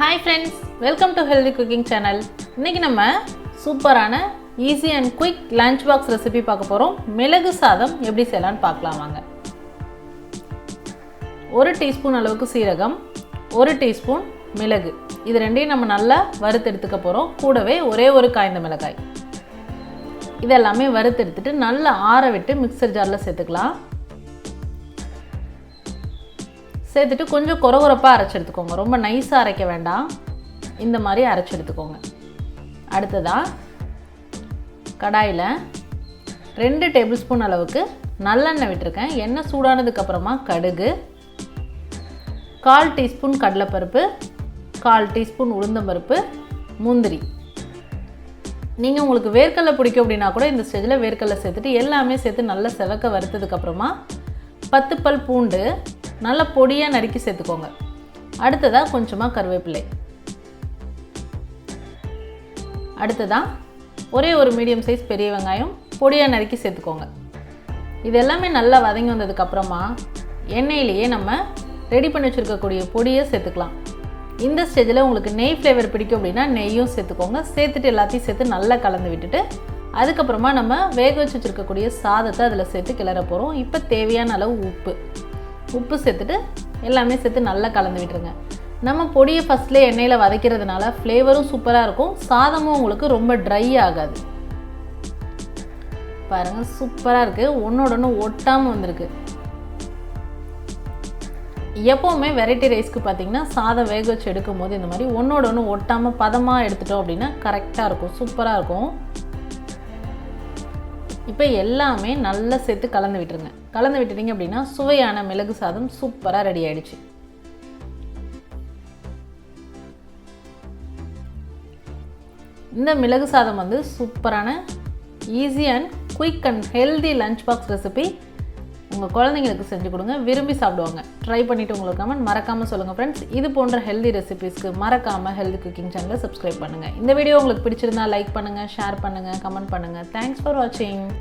Hi friends, welcome to Healthy Cooking Channel. இன்னைக்கு நம்ம சூப்பரான easy and quick lunchbox recipe பார்க்க போறோம். மிளகு சாதம் எப்படி செய்யலாம்னு பார்க்கலாம் வாங்க. 1 டீஸ்பூன் அளவுக்கு சீரகம், 1 டீஸ்பூன் மிளகு. இது ரெண்டையும் நம்ம நல்லா வறுத்து எடுத்துக்க போறோம். கூடவே ஒரே ஒரு காய்ந்த மிளகாய். இதெல்லாம் வறுத்து எடுத்துட்டு நல்லா ஆற விட்டு மிக்ஸர் ஜார்ல சேர்த்துக்கலாம். சேர்த்துட்டு கொஞ்சம் கொரகொரப்பாக அரைச்சி எடுத்துக்கோங்க. ரொம்ப நைஸாக அரைக்க வேண்டாம், இந்த மாதிரி அரைச்சி எடுத்துக்கோங்க. அடுத்ததாக கடாயில் 2 டேபிள் ஸ்பூன் அளவுக்கு நல்லெண்ணெய் விட்டுருக்கேன். எண்ணெய் சூடானதுக்கப்புறமா கடுகு, 1/4 டீஸ்பூன் கடலைப்பருப்பு, 1/4 டீஸ்பூன் உளுந்தம்பருப்பு, முந்திரி. நீங்கள் உங்களுக்கு வேர்க்கடலை பிடிக்கும் அப்படின்னா கூட இந்த ஸ்டேஜில் வேர்க்கடலை சேர்த்துட்டு எல்லாமே சேர்த்து நல்லா செவக்க வறுத்ததுக்கப்புறமா 10 பல் பூண்டு நல்லா பொடியாக நறுக்கி சேர்த்துக்கோங்க. அடுத்ததாக கொஞ்சமாக கருவேப்பிலை. அடுத்ததாக ஒரே ஒரு மீடியம் சைஸ் பெரிய வெங்காயம் பொடியாக நறுக்கி சேர்த்துக்கோங்க. இது எல்லாமே நல்லா வதங்கி வந்ததுக்கப்புறமா எண்ணெயிலேயே நம்ம ரெடி பண்ணி வச்சுருக்கக்கூடிய பொடியை சேர்த்துக்கலாம். இந்த ஸ்டேஜில் உங்களுக்கு நெய் ஃப்ளேவர் பிடிக்கும் அப்படின்னா நெய்யும் சேர்த்துக்கோங்க. சேர்த்துட்டு எல்லாத்தையும் சேர்த்து நல்லா கலந்து விட்டுட்டு அதுக்கப்புறமா நம்ம வேக வச்சு வச்சுருக்கக்கூடிய சாதத்தை அதில் சேர்த்து கிளற போகிறோம். இப்போ தேவையான அளவு உப்பு சேர்த்துட்டு எல்லாமே சேர்த்து நல்லா கலந்து விட்டுருங்க. நம்ம பொடியை ஃபஸ்ட்லேயே எண்ணெயில் வதக்கிறதுனால ஃப்ளேவரும் சூப்பராக இருக்கும், சாதமும் உங்களுக்கு ரொம்ப ட்ரை ஆகாது. பாருங்கள், சூப்பராக இருக்குது, ஒன்றோட ஒன்று ஒட்டாமல் வந்திருக்கு. எப்போவுமே வெரைட்டி ரைஸ்க்கு பார்த்திங்கன்னா சாதம் வேக வச்சு எடுக்கும் போது இந்த மாதிரி ஒன்றோட ஒன்று ஒட்டாமல் பதமாக எடுத்துட்டோம் அப்படின்னா கரெக்டாக இருக்கும், சூப்பராக இருக்கும். இப்போ எல்லாமே நல்லா சேர்த்து கலந்து விட்டுருங்க. கலந்து விட்டுட்டீங்க அப்படின்னா சுவையான மிளகு சாதம் சூப்பராக ரெடி ஆகிடுச்சு. இந்த மிளகு சாதம் வந்து சூப்பரான easy and quick and healthy lunch box recipe. உங்கள் குழந்தைங்களுக்கு செஞ்சு கொடுங்க, விரும்பி சாப்பிடுவாங்க. ட்ரை பண்ணிவிட்டு உங்களுக்கு கமெண்ட் மறக்காமல் சொல்லுங்கள் ஃப்ரெண்ட்ஸ். இது போன்ற ஹெல்தி ரெசிபிஸ்க்கு மறக்காமல் ஹெல்தி குக்கிங் சேனலை சப்ஸ்கிரைப் பண்ணுங்கள். இந்த வீடியோ உங்களுக்கு பிடிச்சிருந்தா லைக் பண்ணுங்கள், ஷேர் பண்ணுங்கள், கமெண்ட் பண்ணுங்கள். தேங்க்ஸ் ஃபார் வாட்சிங்.